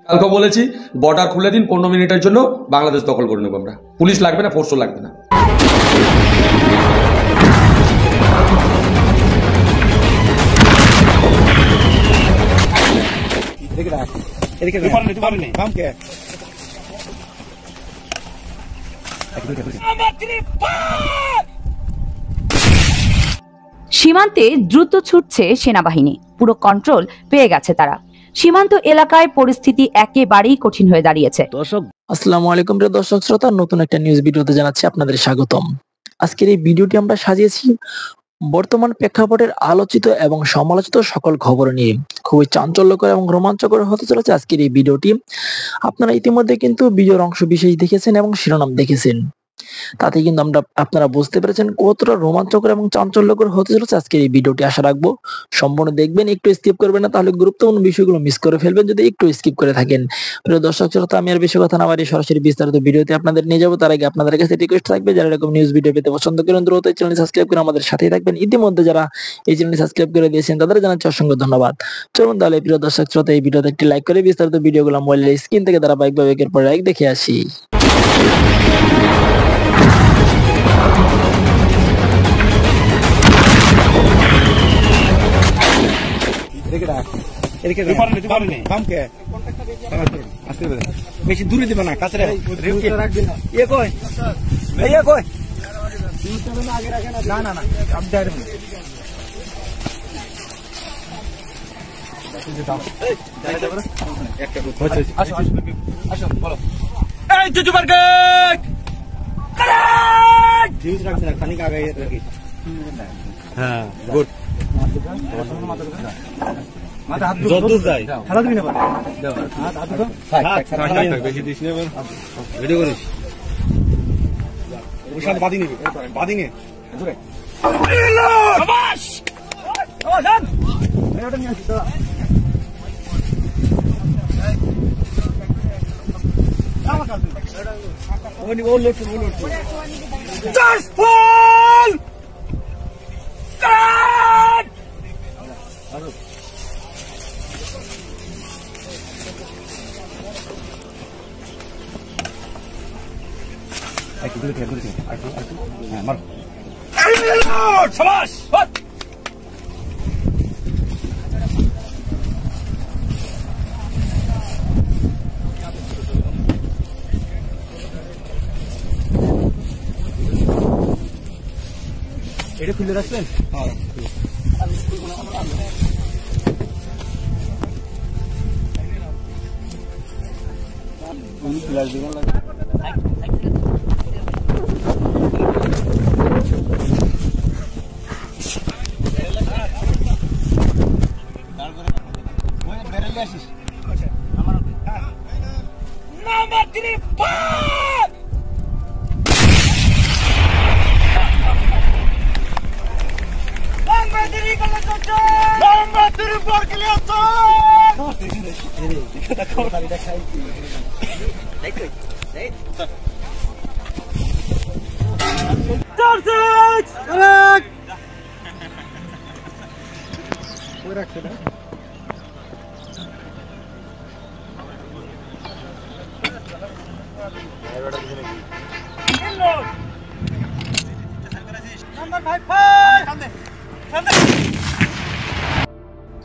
কালকে বলেছি বর্ডার খুলে দিন 15 মিনিটের জন্য, বাংলাদেশ দখল করে নেব আমরা। পুলিশ লাগবে না, ফোর্সও লাগবে না। সীমান্তে দ্রুত ছুটছে সেনাবাহিনী, পুরো কন্ট্রোল পেয়ে গেছে তারা। সীমান্ত এলাকায় পরিস্থিতি একেবারেই কঠিন হয়ে দাঁড়িয়েছে। দর্শক আসসালামু আলাইকুম, প্রিয় দর্শক শ্রোতা, নতুন একটা নিউজ ভিডিওতে জানাচ্ছি আপনাদের স্বাগতম। আজকের এই ভিডিওটি আমরা সাজিয়েছি বর্তমান প্রেক্ষাপটের আলোচিত এবং সমালোচিত সকল খবর নিয়ে। খুবই চাঞ্চল্যকর এবং রোমাঞ্চকর হতে চলেছে আজকের এই ভিডিওটি। আপনারা ইতিমধ্যে কিন্তু ভিডিওর অংশ বিশেষ দেখেছেন এবং শিরোনাম দেখেছেন, তাতে কিন্তু আপনারা বুঝতে পেরেছেন কতটা রোমাঞ্চকর এবং চাঞ্চল্যকর হতে চলেছে আজকের এই ভিডিওটি। আশা রাখবো সম্পূর্ণ দেখবেন, একটু স্কিপ করবেন না, তাহলে গুরুত্বপূর্ণ বিষয়গুলো মিস করে ফেলবেন যদি একটু স্কিপ করে থাকেন। প্রিয় দর্শক শ্রোতা, আমি আর বেশি কথা না বাড়িয়ে সরাসরি বিস্তারিত ভিডিওতে আপনাদের নিয়ে যাবো। তার আগে আপনাদের কাছে রিকোয়েস্ট থাকবে, যারা এরকম নিউজ ভিডিও পেতে পছন্দ করেন দ্রুত এই চ্যানেলটি সাবস্ক্রাইব করে আমাদের সাথেই থাকবেন। ইতিমধ্যে যারা এই চ্যানেলটি সাবস্ক্রাইব করে দিয়েছেন তাদের জানাচ্ছি অসংখ্য ধন্যবাদ। চলুন তাহলে প্রিয় দর্শক শ্রোতা, এই ভিডিওতে একটি লাইক করে বিস্তারিত ভিডিওগুলো মোবাইলের স্ক্রিন থেকে ধারাবাহিকভাবে একের পর এক দেখে আসি। বেশি দূরে দিবে না, কাছে হ্যাঁ গুড যতদূর যায় খেলা দিবি না, বেশি দিস না, ভিডিও করিস বাদি নিবি, বাদি নিয়ে এটা খুলে রাখলেন।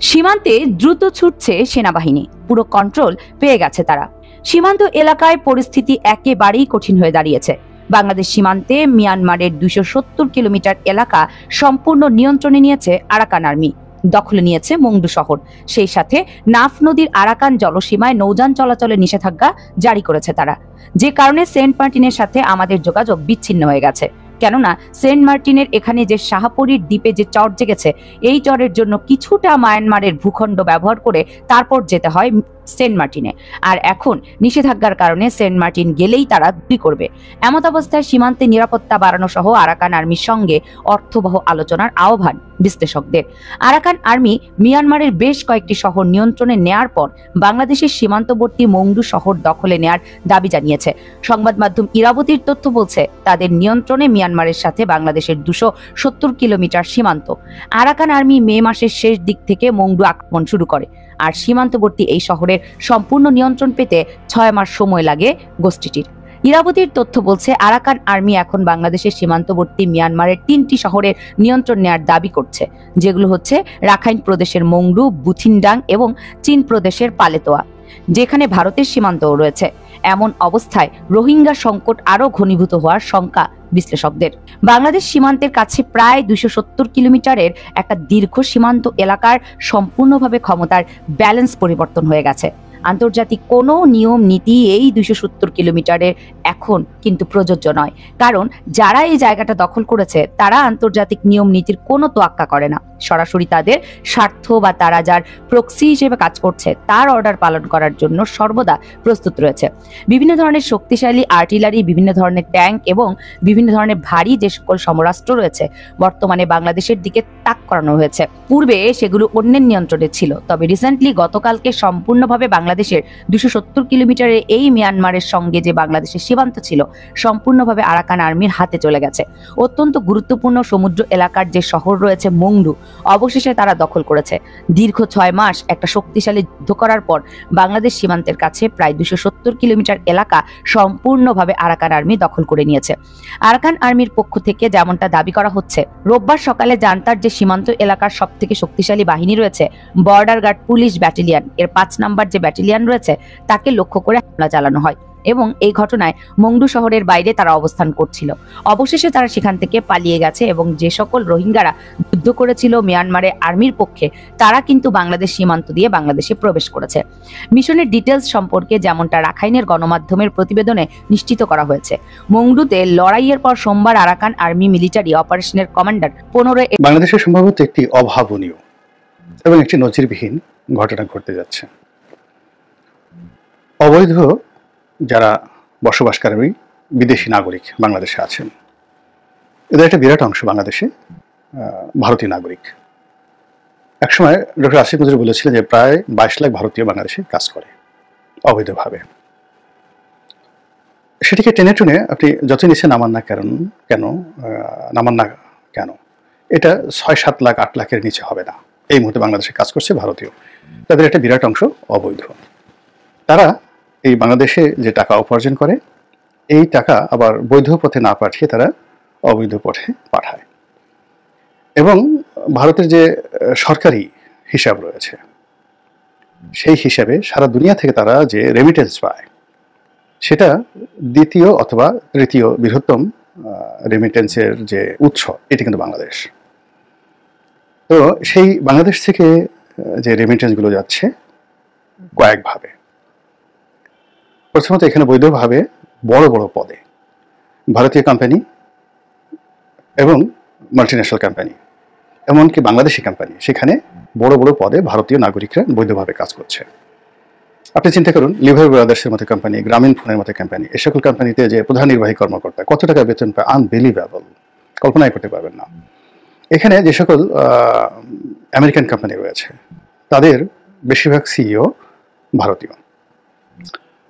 সীমান্তে দ্রুত ছুটছে সেনাবাহিনী, পুরো কন্ট্রোল পেয়ে গেছে তারা। সীমান্ত এলাকায় পরিস্থিতি একেবারেই কঠিন হয়ে দাঁড়িয়েছে। বাংলাদেশ সীমান্তে মিয়ানমারের 270 কিলোমিটার এলাকা সম্পূর্ণ নিয়ন্ত্রণে নিয়েছে আরাকান আর্মি, দখলে নিয়েছে মংডু শহর। সেই সাথে নাফ নদীর আরাকান জলসীমায় নৌযান চলাচলের নিষেধাজ্ঞা জারি করেছে তারা, যে কারণে সেন্ট মার্টিনের সাথে আমাদের যোগাযোগ বিচ্ছিন্ন হয়ে গেছে। কেননা সেন্ট মার্টিনের এখানে যে শাহপরীর দ্বীপে যে চর জেগেছে, এই চরের জন্য কিছুটা মায়ানমারের ভূখণ্ড ব্যবহার করে তারপর যেতে হয় সেন্ট মার্টিনে। আর এখন নিষেধাজ্ঞার কারণে সেন্ট মার্টিন গেলেই তারা গুলি করবে। এমত অবস্থায় সীমান্তে নিরাপত্তা বাড়ানো সহ আরাকান আর্মির সঙ্গে অর্থবহ আলোচনার আহ্বান বিশ্লেষকদের। আরাকান আর্মি মিয়ানমারের বেশ কয়েকটি শহর নিয়ন্ত্রণে নেয়ার পর বাংলাদেশের সীমান্তবর্তী মংডু শহর দখলে নেয়ার দাবি জানিয়েছে। সংবাদ মাধ্যম ইরাবতীর তথ্য বলছে, তাদের নিয়ন্ত্রণে মিয়ানমারের সাথে বাংলাদেশের 270 কিলোমিটার সীমান্ত। আরাকান আর্মি মে মাসের শেষ দিক থেকে মংডু আক্রমণ শুরু করে। আর সীমান্তবর্তী এই শহরের সম্পূর্ণ নিয়ন্ত্রণ পেতে 6 মাস সময় লাগে গোষ্ঠীটির। ইরাবতীর তথ্য বলছে, আরাকান আর্মি এখন বাংলাদেশের সীমান্তবর্তী মিয়ানমারের 3টি শহরের নিয়ন্ত্রণ নেয়ার দাবি করছে, যেগুলো হচ্ছে রাখাইন প্রদেশের মংডু, বুথিনডাং এবং চীন প্রদেশের পালেতোয়া, যেখানে ভারতের সীমান্তও রয়েছে। এমন অবস্থায় রোহিঙ্গা সংকট আরও ঘনীভূত হওয়ার শঙ্কা বিশ্লেষকদের। বাংলাদেশ সীমান্তের কাছে প্রায় 270 কিলোমিটারের একটা দীর্ঘ সীমান্ত এলাকার সম্পূর্ণভাবে ক্ষমতার ব্যালেন্স পরিবর্তন হয়ে গেছে। আন্তর্জাতিক কোনো নিয়ম নীতি এই 270 কিলোমিটারের এখন কিন্তু প্রযোজ্য নয়, কারণ যারা এই জায়গাটা দখল করেছে তারা আন্তর্জাতিক নিয়ম নীতির কোনো তোয়াক্কা করে না। সরাসরি তাদের স্বার্থ বা তারা যার প্রক্সি হিসেবে কাজ করছে তার অর্ডার পালন করার জন্য সর্বদা প্রস্তুত রয়েছে। বিভিন্ন ধরনের শক্তিশালী আর্টিলারি, বিভিন্ন ধরনের ট্যাঙ্ক এবং বিভিন্ন ধরনের ভারী যে সকল সমরাস্ত্র রয়েছে বর্তমানে বাংলাদেশের দিকে তাক করানো হয়েছে। পূর্বে সেগুলো অন্যের নিয়ন্ত্রণে ছিল, তবে রিসেন্টলি গতকালকে সম্পূর্ণভাবে বাংলাদেশের 270 কিলোমিটারের এই মিয়ানমারের সঙ্গে যে বাংলাদেশের সীমান্ত ছিল সম্পূর্ণভাবে আরাকান আর্মির হাতে চলে গেছে। অত্যন্ত গুরুত্বপূর্ণ সমুদ্র এলাকার যে শহর রয়েছে মংডু, অবশেষে তারা দখল করেছে। দীর্ঘ 6 মাস একটা শক্তিশালী যুদ্ধ করার পর বাংলাদেশ সীমান্তের কাছে প্রায় 270 কিলোমিটার এলাকা সম্পূর্ণভাবে আরাকান আর্মি দখল করে নিয়েছে। আরাকান আর্মির পক্ষ থেকে যেমনটা দাবি করা হচ্ছে, রোববার সকালে জান্তার যে সীমান্ত এলাকার সবথেকে শক্তিশালী বাহিনী রয়েছে বর্ডার গার্ড পুলিশ ব্যাটালিয়ন, এর 5 নম্বর যে ব্যাটালিয়ন রয়েছে তাকে লক্ষ্য করে হামলা চালানো হয় এবং এই ঘটনায় মংডু শহরের বাইরে তারা অবস্থান করছিল। অবশেষে তারা সেখান থেকে পালিয়ে গেছে এবং যে সকল রোহিঙ্গারা যুদ্ধ করেছিল মিয়ানমারের আর্মির পক্ষে তারা কিন্তু বাংলাদেশ সীমান্ত দিয়ে বাংলাদেশে প্রবেশ করেছে। মিশনের ডিটেলস সম্পর্কে যেমনটা রাখাইনের গণমাধ্যমের প্রতিবেদনে নিশ্চিত করা হয়েছে, মংডুতে লড়াইয়ের পর সোমবার আরাকান আর্মি মিলিটারি অপারেশনের কমান্ডার 15 বাংলাদেশে সম্ভবত একটি অভাবনীয় এবং একটি নজিরবিহীন ঘটনা ঘটতে যাচ্ছে। অবৈধ যারা বসবাসকারী বিদেশি নাগরিক বাংলাদেশে আছেন, এদের একটা বিরাট অংশ বাংলাদেশে ভারতীয় নাগরিক। একসময় ডক্টর আসিফ নজরুল বলেছিলেন যে প্রায় 22 লাখ ভারতীয় বাংলাদেশে কাজ করে অবৈধভাবে। সেটিকে টেনে টুনে আপনি যত নিচে নামান না কেন এটা 6-7 লাখ 8 লাখের নিচে হবে না। এই মুহূর্তে বাংলাদেশে কাজ করছে ভারতীয়, তাদের একটা বিরাট অংশ অবৈধ। তারা এই বাংলাদেশে যে টাকা উপার্জন করে এই টাকা আবার বৈধ পথে না পাঠিয়ে তারা অবৈধ পথে পাঠায় এবং ভারতের যে সরকারি হিসাব রয়েছে সেই হিসাবে সারা দুনিয়া থেকে তারা যে রেমিটেন্স পায় সেটা দ্বিতীয় অথবা তৃতীয় বৃহত্তম রেমিটেন্সের যে উৎস এটি কিন্তু বাংলাদেশ। তো সেই বাংলাদেশ থেকে যে রেমিটেন্সগুলো যাচ্ছে কয়েকভাবে। প্রথমত এখানে বৈধভাবে বড় বড় পদে ভারতীয় কোম্পানি এবং মাল্টিন্যাশনাল কোম্পানি, এমনকি বাংলাদেশি কোম্পানি, সেখানে বড় বড় পদে ভারতীয় নাগরিকরা বৈধভাবে কাজ করছে। আপনি চিন্তা করুন, লিভার ব্রাদার্সের মতো কোম্পানি, গ্রামীণ ফোনের মতো কোম্পানি, এ সকল কোম্পানিতে যে প্রধান নির্বাহী কর্মকর্তা কত টাকা বেতন পায়, আনবিলিভেবল, কল্পনাই করতে পারবেন না। এখানে যে সকল আমেরিকান কোম্পানি রয়েছে তাদের বেশিরভাগ সিইও ভারতীয়।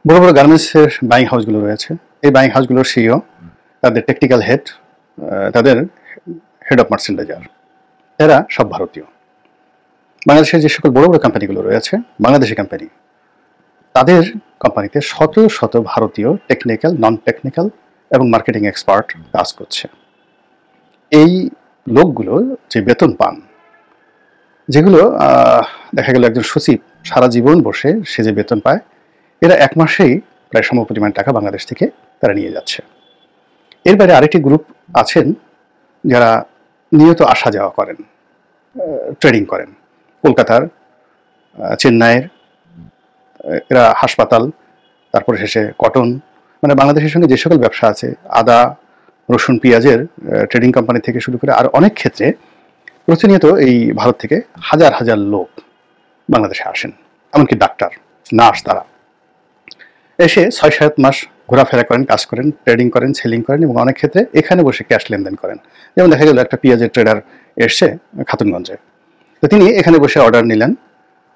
বড় বড় গার্মেন্টসের বাইং হাউসগুলো রয়েছে, এই বাইং হাউসগুলোর সিইও, তাদের টেকনিক্যাল হেড, তাদের হেড অফ মার্চেন্ডাইজার, এরা সব ভারতীয়। বাংলাদেশের যে সকল বড় বড় কোম্পানিগুলো রয়েছে বাংলাদেশি কোম্পানি, তাদের কোম্পানিতে শত শত ভারতীয় টেকনিক্যাল, নন টেকনিক্যাল এবং মার্কেটিং এক্সপার্ট কাজ করছে। এই লোকগুলো যে বেতন পান, যেগুলো দেখা গেল একজন সচিব সারা জীবন বসে সে যে বেতন পায়, এরা 1 মাসেই প্রায় সমপরিমাণ টাকা বাংলাদেশ থেকে তারা নিয়ে যাচ্ছে। এর বাইরে আরেকটি গ্রুপ আছেন যারা নিয়ত আসা যাওয়া করেন, ট্রেডিং করেন, কলকাতার, চেন্নাইয়ের, এরা হাসপাতাল, তারপরে শেষে কটন, মানে বাংলাদেশের সঙ্গে যে সকল ব্যবসা আছে, আদা, রসুন, পেঁয়াজের ট্রেডিং কোম্পানি থেকে শুরু করে আর অনেক ক্ষেত্রে প্রতিনিয়ত এই ভারত থেকে হাজার হাজার লোক বাংলাদেশে আসেন, এমনকি ডাক্তার, নার্স, তারা এসে 6-7 মাস ঘোরাফেরা করেন, কাজ করেন, ট্রেডিং করেন, সেলিং করেন এবং অনেক ক্ষেত্রে এখানে বসে ক্যাশ লেনদেন করেন। যেমন দেখা গেল একটা পেঁয়াজের ট্রেডার এসছে খাতুনগঞ্জে, তো তিনি এখানে বসে অর্ডার নিলেন,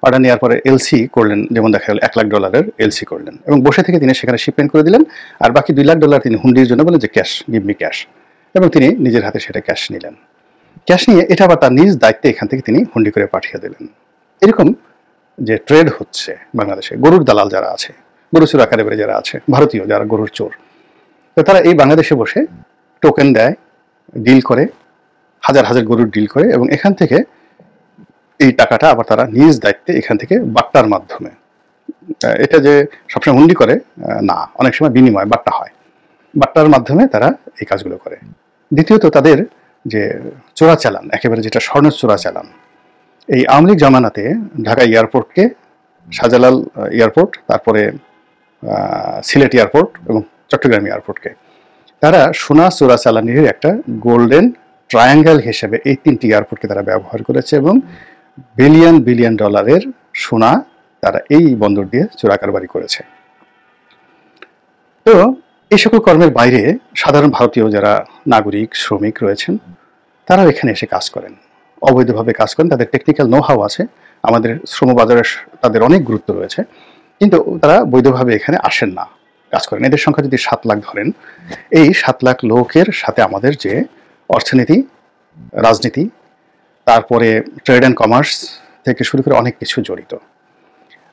অর্ডার নেওয়ার পরে এলসি করলেন, যেমন দেখা গেল $1 লাখ এলসি করলেন এবং বসে থেকে তিনি সেখানে শিপমেন্ট করে দিলেন, আর বাকি $2 লাখ তিনি হুন্ডির জন্য বলে যে ক্যাশ, গিভ মি ক্যাশ, এবং তিনি নিজের হাতে সেটা ক্যাশ নিলেন। ক্যাশ নিয়ে এটা আবার তার নিজ দায়িত্বে এখান থেকে তিনি হুন্ডি করে পাঠিয়ে দিলেন। এরকম যে ট্রেড হচ্ছে বাংলাদেশে, গরুর দালাল যারা আছে, গরু চোর আকারে বেড়ে যারা আছে, ভারতীয় যারা গরুর চোর, তো তারা এই বাংলাদেশে বসে টোকেন দেয়, ডিল করে, হাজার হাজার গরুর ডিল করে, এবং এখান থেকে এই টাকাটা আবার তারা নিজ দায়িত্বে এখান থেকে বাট্টার মাধ্যমে, এটা যে সবসময় হুন্ডি করে না, অনেক সময় বিনিময় বাট্টা হয়, বাট্টার মাধ্যমে তারা এই কাজগুলো করে। দ্বিতীয়ত তাদের যে চোরাচালান, একেবারে যেটা স্বর্ণের চোরাচালান, এই আওয়ামী লীগ জামানাতে ঢাকা এয়ারপোর্টকে, শাহজালাল এয়ারপোর্ট, তারপরে সিলেট এয়ারপোর্ট এবং চট্টগ্রাম এয়ারপোর্টকে তারা সোনা চোরাচালানির একটা গোল্ডেন ট্রায়াঙ্গেল হিসেবে এই 3টি এয়ারপোর্টকে তারা ব্যবহার করেছে, এবং বিলিয়ন বিলিয়ন ডলারের সোনা তারা এই বন্দর দিয়ে চোরাকারবারি করেছে। তো এই সকল কর্মের বাইরে সাধারণ ভারতীয় যারা নাগরিক, শ্রমিক রয়েছেন, তারাও এখানে এসে কাজ করেন, অবৈধভাবে কাজ করেন। তাদের টেকনিক্যাল নো হাউ আছে, আমাদের শ্রমবাজারে তাদের অনেক গুরুত্ব রয়েছে, কিন্তু তারা বৈধভাবে এখানে আসেন না, কাজ করেন। এদের সংখ্যা যদি 7 লাখ ধরেন, এই 7 লাখ লোকের সাথে আমাদের যে অর্থনীতি, রাজনীতি, তারপরে ট্রেড অ্যান্ড কমার্স থেকে শুরু করে অনেক কিছু জড়িত।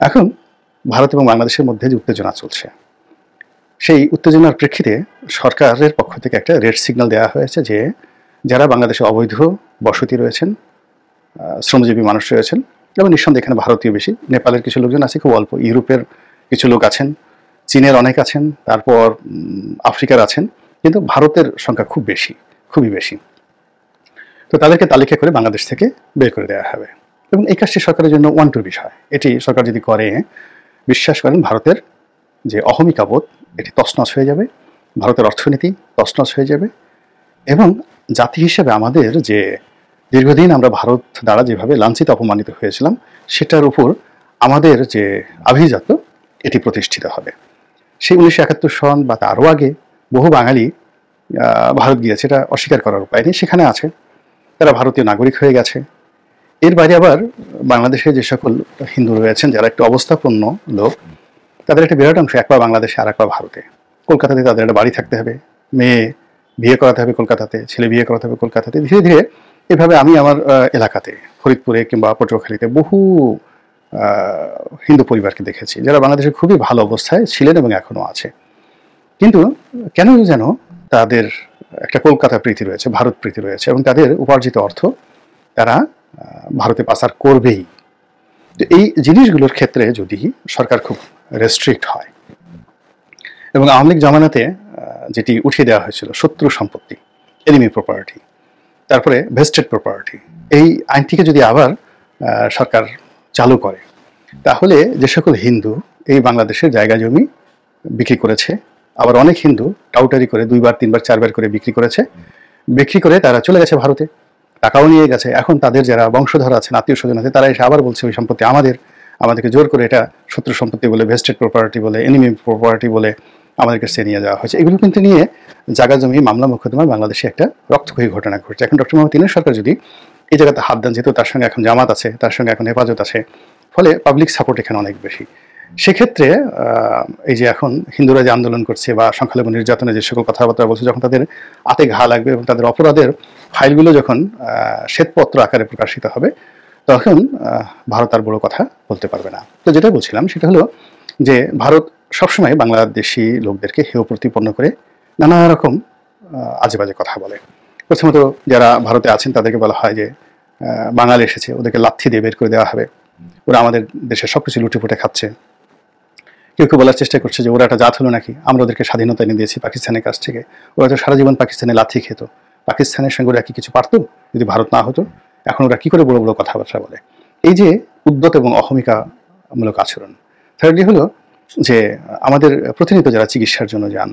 এখন ভারত এবং বাংলাদেশের মধ্যে যে উত্তেজনা চলছে, সেই উত্তেজনার প্রেক্ষিতে সরকারের পক্ষ থেকে একটা রেড সিগন্যাল দেওয়া হয়েছে যে যারা বাংলাদেশে অবৈধ বসতি রয়েছেন, শ্রমজীবী মানুষ রয়েছেন, এবং নিঃসন্দেহে এখানে ভারতীয় বেশি, নেপালের কিছু লোকজন আছে খুব অল্প, ইউরোপের কিছু লোক আছেন, চীনের অনেক আছেন, তারপর আফ্রিকার আছেন, কিন্তু ভারতের সংখ্যা খুব বেশি, খুবই বেশি। তো তাদেরকে তালিকা করে বাংলাদেশ থেকে বের করে দেওয়া হবে, এবং এই কাজটি সরকারের জন্য ওয়ান্টুর বিষয়। এটি সরকার যদি করে, বিশ্বাস করেন ভারতের যে অহমিকাবোধ এটি তছনছ হয়ে যাবে, ভারতের অর্থনীতি তছনছ হয়ে যাবে, এবং জাতি হিসেবে আমাদের যে দীর্ঘদিন আমরা ভারত দ্বারা যেভাবে লাঞ্ছিত অপমানিত হয়েছিলাম, সেটার উপর আমাদের যে আভিজাত্য এটি প্রতিষ্ঠিত হবে। সেই 1971 সন বা তারও আগে বহু বাঙালি ভারত গিয়েছে, এটা অস্বীকার করার উপায় নেই, সেখানে আছে, তারা ভারতীয় নাগরিক হয়ে গেছে। এর বাইরে আবার বাংলাদেশে যে সকল হিন্দু রয়েছেন যারা একটু অবস্থাপন্ন লোক, তাদের একটা বিরাট অংশ এক পা বাংলাদেশে আর এক পা ভারতে। কলকাতাতে তাদের একটা বাড়ি থাকতে হবে, মেয়ে বিয়ে করাতে হবে কলকাতাতে, ছেলে বিয়ে করাতে হবে কলকাতাতে। ধীরে ধীরে এভাবে আমি আমার এলাকাতে, ফরিদপুরে কিংবা পটুয়াখালীতে বহু হিন্দু পরিবারকে দেখেছি যারা বাংলাদেশে খুবই ভালো অবস্থায় ছিলেন এবং এখনো আছে, কিন্তু কেন যেন তাদের একটা কলকাতা প্রীতি রয়েছে, ভারত প্রীতি রয়েছে, এবং তাদের উপার্জিত অর্থ তারা ভারতে পাচার করবেই। তো এই জিনিসগুলোর ক্ষেত্রে যদি সরকার খুব রেস্ট্রিক্ট হয়, এবং আওয়ামী লীগ জামানাতে যেটি উঠিয়ে দেওয়া হয়েছিল শত্রু সম্পত্তি, এনিমি প্রপার্টি, তারপরে ভেস্টেড প্রপার্টি, এই আইনটিকে যদি আবার সরকার চালু করে, তাহলে যে সকল হিন্দু এই বাংলাদেশের জায়গা জমি বিক্রি করেছে, আবার অনেক হিন্দু টাউটারি করে 2বার 3বার 4বার করে বিক্রি করেছে, বিক্রি করে তারা চলে গেছে ভারতে, টাকাও নিয়ে গেছে। এখন তাদের যারা বংশধর আছেন, আত্মীয় স্বজন আছে, তারা এসে আবার বলছে ওই সম্পত্তি আমাদেরকে জোর করে এটা শত্রু সম্পত্তি বলে, ভেস্টেড প্রপার্টি বলে, এনিমি প্রপার্টি বলে আমাদের কাছে নিয়ে যাওয়া হয়েছে। এগুলো কিন্তু নিয়ে জায়গা জমি মামলা মোকদ্দমায় বাংলাদেশে একটা রক্তক্ষয়ী ঘটনা ঘটছে। এখন ডক্টর মোহাম্মদ ইউনূস সরকার যদি এই জায়গাতে হাত দেন, যেহেতু তার সঙ্গে এখন জামাত আছে, তার সঙ্গে এখন হেফাজত আছে, ফলে পাবলিক সাপোর্ট এখানে অনেক বেশি। সেক্ষেত্রে এই যে এখন হিন্দুরা যে আন্দোলন করছে বা সংখ্যালঘু নির্যাতনে যে সকল কথাবার্তা বলছে, যখন তাদের হাতে ঘা লাগবে এবং তাদের অপরাধের ফাইলগুলো যখন শ্বেতপত্র আকারে প্রকাশিত হবে, তখন ভারত আর বড় কথা বলতে পারবে না। তো যেটা বলছিলাম সেটা হলো যে ভারত সবসময় বাংলাদেশি লোকদেরকে হেয় প্রতিপন্ন করে নানা রকম আজে বাজে কথা বলে। প্রথমত যারা ভারতে আছেন তাদেরকে বলা হয় যে বাঙালি এসেছে, ওদেরকে লাথি দিয়ে বের করে দেওয়া হবে, ওরা আমাদের দেশের সবকিছু লুটেপুটে খাচ্ছে। কেউ কেউ বলার চেষ্টা করছে যে ওরা একটা জাত হলো নাকি, আমরা ওদেরকে স্বাধীনতা এনে দিয়েছি পাকিস্তানের কাছ থেকে, ওরা তো সারা জীবন পাকিস্তানে লাথি খেত, পাকিস্তানের সঙ্গে ওরা কি কিছু পারতো যদি ভারত না হতো? এখন ওরা কি করে বড় বড় কথাবার্তা বলে? এই যে উদ্যত এবং অহমিকামূলক আচরণ। থার্ডলি হলো যে আমাদের প্রতিনিয়ত যারা চিকিৎসার জন্য যান,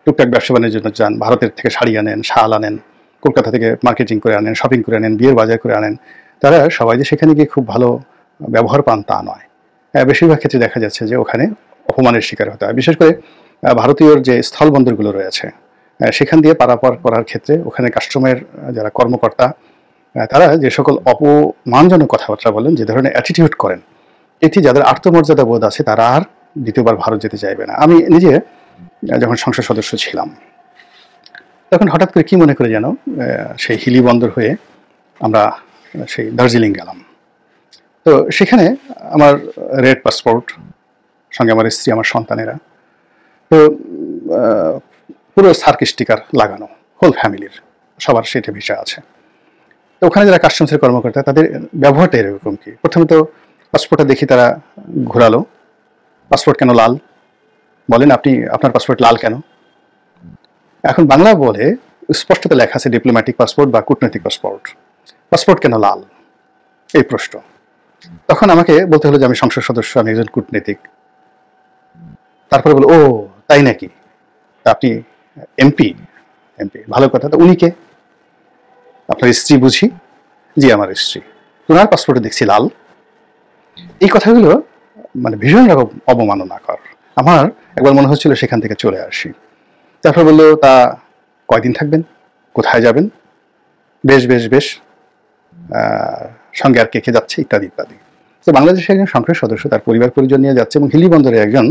টুকটাক ব্যবসা বাণিজ্যের জন্য যান, ভারতের থেকে শাড়ি আনেন, শাল আনেন, কলকাতা থেকে মার্কেটিং করে আনেন, শপিং করে আনেন, বিয়ের বাজার করে আনেন, তারা সবাই যে সেখানে গিয়ে খুব ভালো ব্যবহার পান তা নয়। বেশিরভাগ ক্ষেত্রে দেখা যাচ্ছে যে ওখানে অপমানের শিকার হতে হয়। বিশেষ করে ভারতীয় যে স্থলবন্দরগুলো রয়েছে সেখান দিয়ে পারাপার করার ক্ষেত্রে ওখানে কাস্টমের যারা কর্মকর্তা তারা যে সকল অপমানজনক কথাবার্তা বলেন, যে ধরনের অ্যাটিটিউড করেন, এটি যাদের আত্মমর্যাদা বোধ আছে তারা আর দ্বিতীয়বার ভারত যেতে চাইবে না। আমি নিজে যখন সংসদ সদস্য ছিলাম তখন হঠাৎ করে কি মনে করে যেন সেই হিলি বন্দর হয়ে আমরা সেই দার্জিলিং গেলাম। তো সেখানে আমার রেড পাসপোর্ট, সঙ্গে আমার স্ত্রী, আমার সন্তানেরা, তো পুরো সার্ক স্টিকার লাগানো, হোল ফ্যামিলির সবার সেটা ভিসা আছে। তো ওখানে যারা কাস্টমসের কর্মকর্তা, তাদের ব্যবহারটা এরকম কি, প্রথমে তো পাসপোর্টটা দেখি তারা ঘোরালো, পাসপোর্ট কেন লাল, বলেন আপনি আপনার পাসপোর্ট লাল কেন? এখন বাংলা বলে স্পষ্টত লেখা আছে ডিপ্লোম্যাটিক পাসপোর্ট বা কূটনৈতিক পাসপোর্ট, পাসপোর্ট কেন লাল এই প্রশ্ন। তখন আমাকে বলতে হলো যে আমি সংসদ সদস্য, আমি একজন কূটনীতিক। তারপরে বলো, ও তাই নাকি, তা আপনি এমপি? এমপি, ভালো কথা। তো উনি কে? আপনার স্ত্রী বুঝি? জি আমার স্ত্রী। ওনার পাসপোর্টে দেখছি লাল। এই কথাগুলো মানে ভীষণ রকম অবমাননাকর। আমার একবার মনে হচ্ছিল সেখান থেকে চলে আসি। তারপর বললো, তা কয়দিন থাকবেন, কোথায় যাবেন? বেশ বেশ বেশ, সঙ্গে আর কে কে যাচ্ছে, ইত্যাদি ইত্যাদি। তো বাংলাদেশের একজন সংসদ সদস্য তার পরিবার পরিজন নিয়ে যাচ্ছে এবং হিলি বন্দরে একজন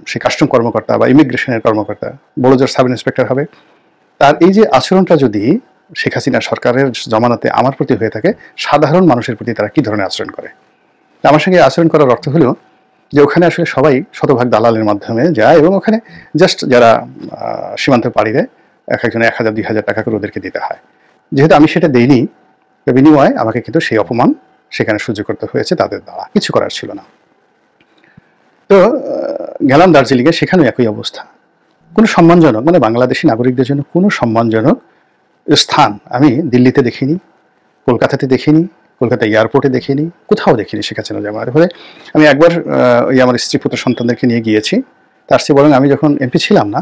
সে কাস্টম কর্মকর্তা বা ইমিগ্রেশনের কর্মকর্তা, বড় জোর সাব ইন্সপেক্টর হবে, তার এই যে আচরণটা যদি শেখ হাসিনা সরকারের জমানাতে আমার প্রতি হয়ে থাকে, সাধারণ মানুষের প্রতি তারা কি ধরনের আচরণ করে? আমার সঙ্গে আচরণ করার অর্থ হলো যে ওখানে আসলে সবাই শতভাগ দালালের মাধ্যমে যায় এবং ওখানে জাস্ট যারা সীমান্ত পাড়ি দেয় একজন 1000-2000 টাকা করে ওদেরকে দিতে হয়। যেহেতু আমি সেটা দেইনি, বিনিময়ে আমাকে কিন্তু সেই অপমান সেখানে সহ্য করতে হয়েছে তাদের দ্বারা, কিছু করার ছিল না। তো গেলাম দার্জিলিংয়ে, সেখানেও একই অবস্থা। কোনো সম্মানজনক, মানে বাংলাদেশি নাগরিকদের জন্য কোনো সম্মানজনক স্থান আমি দিল্লিতে দেখিনি, কলকাতাতে দেখিনি, কলকাতা এয়ারপোর্টে দেখিনি, কোথাও দেখিনি শেখ হাসিনা জামার ফলে। আমি একবার ওই আমার স্ত্রী পুত্র সন্তানদেরকে নিয়ে গিয়েছি, তার চেয়ে বরং আমি যখন এমপি ছিলাম না,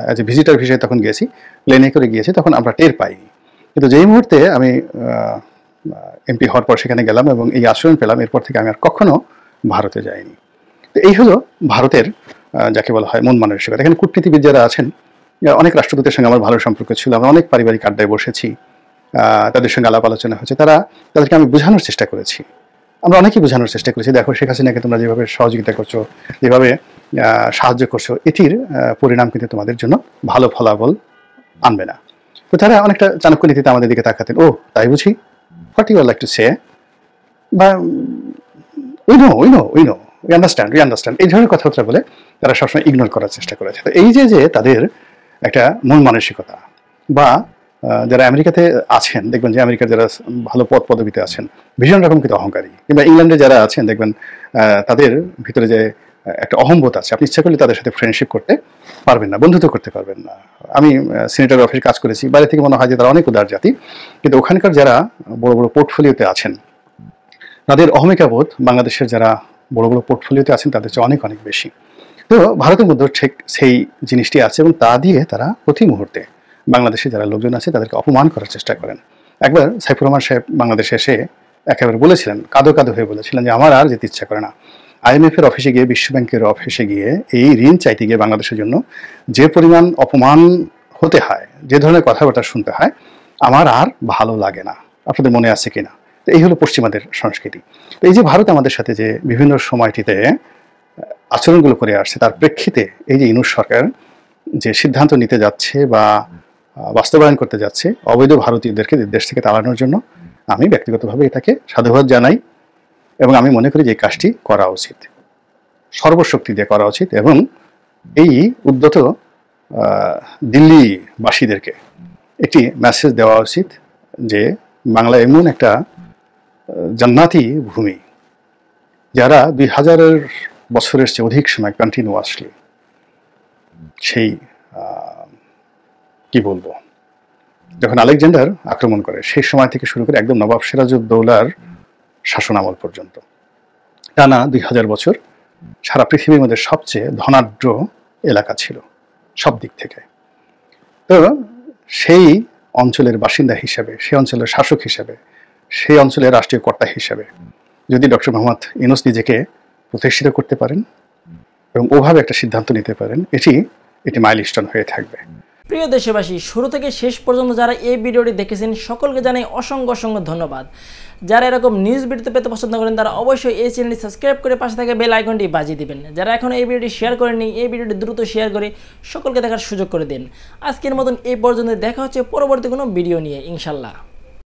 অ্যাজ এ ভিজিটার ভিসায় তখন গিয়েছি, প্লেনে করে গিয়েছি, তখন আমরা টের পাইনি। কিন্তু যেই মুহূর্তে আমি এমপি হওয়ার পর সেখানে গেলাম এবং এই আশ্রয় পেলাম, এরপর থেকে আমি আর কখনো ভারতে যাইনি। তো এই হলো ভারতের যাকে বলা হয় মন মানসিকতা। এখানে কূটনীতিবিদ যারা আছেন, অনেক রাষ্ট্রদূতের সঙ্গে আমার ভালো সম্পর্ক ছিল, আমরা অনেক পারিবারিক আড্ডায় বসেছি, তাদের সঙ্গে আলাপ আলোচনা হয়েছে, তাদেরকে আমি বোঝানোর চেষ্টা করেছি, আমরা অনেকেই বোঝানোর চেষ্টা করেছি, দেখো শেখ হাসিনাকে তোমরা যেভাবে সহযোগিতা করছো, যেভাবে সাহায্য করছো, এটির পরিণাম কিন্তু তোমাদের জন্য ভালো ফলাফল আনবে না। তো তারা অনেকটা চাণক্য নীতিতে আমাদের দিকে তাকাতেন, ও তাই বুঝি, what you are like to say, বা উই নো উই আন্ডারস্ট্যান্ড, এই ধরনের কথাবার্তা বলে তারা সবসময় ইগনোর করার চেষ্টা করেছে। তো এই যে তাদের একটা মন মানসিকতা, বা যারা আমেরিকাতে আছেন দেখবেন যে আমেরিকার যারা ভালো পদ পদবিতে আছেন ভীষণ রকম কিন্তু অহংকারী, কিংবা ইংল্যান্ডে যারা আছেন দেখবেন তাদের ভিতরে যে একটা অহংবোধ আছে, আপনি ইচ্ছা করলে তাদের সাথে ফ্রেন্ডশিপ করতে পারবেন না, বন্ধুত্ব করতে পারবেন না। আমি সিনেটর অফিসে কাজ করেছি, বাইরে থেকে মনে হয় যে তারা অনেক উদার জাতি, কিন্তু ওখানকার যারা বড় বড় পোর্টফোলিওতে আছেন তাদের অহমিকাবোধ বাংলাদেশের যারা বড় বড় পোর্টফোলিওতে আছেন তাদের চেয়ে অনেক অনেক বেশি। তো ভারতের মধ্যে ঠিক সেই জিনিসটি আছে এবং তা দিয়ে তারা প্রতি মুহূর্তে বাংলাদেশে যারা লোকজন আছে তাদেরকে অপমান করার চেষ্টা করেন। একবার সাইফুর রহমান সাহেব বাংলাদেশে এসে একেবারে বলেছিলেন, কাঁদো কাঁদো হয়ে বলেছিলেন যে আমার আর যেতে ইচ্ছা করে না। IMF এর অফিসে গিয়ে, বিশ্ব ব্যাংকের অফিসে গিয়ে এই ঋণ চাইতে গিয়ে বাংলাদেশের জন্য যে পরিমাণ অপমান হতে হয়, যে ধরনের কথাবার্তা শুনতে হয়, আমার আর ভালো লাগে না। আপনাদের মনে আছে কিনা? তো এই হলো পশ্চিমাদের সংস্কৃতি। তো এই যে ভারত আমাদের সাথে যে বিভিন্ন সময়টিতে আচরণগুলো করে আসছে, তার প্রেক্ষিতে এই যে ইউনূস সরকার যে সিদ্ধান্ত নিতে যাচ্ছে বা বাস্তবায়ন করতে যাচ্ছে অবৈধ ভারতীয়দেরকে দেশ থেকে তাড়ানোর জন্য, আমি ব্যক্তিগতভাবে এটাকে সাধুবাদ জানাই এবং আমি মনে করি যে এই কাজটি করা উচিত, সর্বশক্তি দিয়ে করা উচিত। এবং এই উদ্যত দিল্লিবাসীদেরকে একটি মেসেজ দেওয়া উচিত যে বাংলা এমন একটা জান্নাতি ভূমি, যারা 2000 বছরের চেয়ে অধিক সময় কন্টিনিউয়াসলি সেই কি বলবো, যখন আলেকজান্ডার আক্রমণ করে সেই সময় থেকে শুরু করে একদম নবাব সিরাজউদ্দৌলার শাসন আমল পর্যন্ত টানা 2000 বছর সারা পৃথিবীর মধ্যে সবচেয়ে ধনাঢ্য এলাকা ছিল সব দিক থেকে। তো সেই অঞ্চলের বাসিন্দা হিসেবে, সেই অঞ্চলের শাসক হিসেবে, সেই অঞ্চলের রাষ্ট্রীয় কর্তা হিসেবে যদি ডক্টর মোহাম্মদ ইউনূস নিজেকে প্রতিষ্ঠিত করতে পারেন এবং ওভাবে একটা সিদ্ধান্ত নিতে পারেন, এটি মাইলস্টোন হয়ে থাকবে। প্রিয় দেশবাসী, শুরু থেকে শেষ পর্যন্ত যারা এই ভিডিওটি দেখেছেন সকলকে জানাই অসংখ্য ধন্যবাদ। যারা এরকম নিউজ ভিডিও পেতে পছন্দ করেন তারা অবশ্যই এই চ্যানেলটি সাবস্ক্রাইব করে পাশে থাকা বেল আইকনটি বাজিয়ে দিবেন। যারা এখন এই ভিডিওটি শেয়ার করেননি, এই ভিডিওটি দ্রুত শেয়ার করে সকলকে দেখার সুযোগ করে দিন। আজকের মতন এই পর্যন্ত, দেখা হচ্ছে পরবর্তী কোনো ভিডিও নিয়ে ইনশাল্লাহ।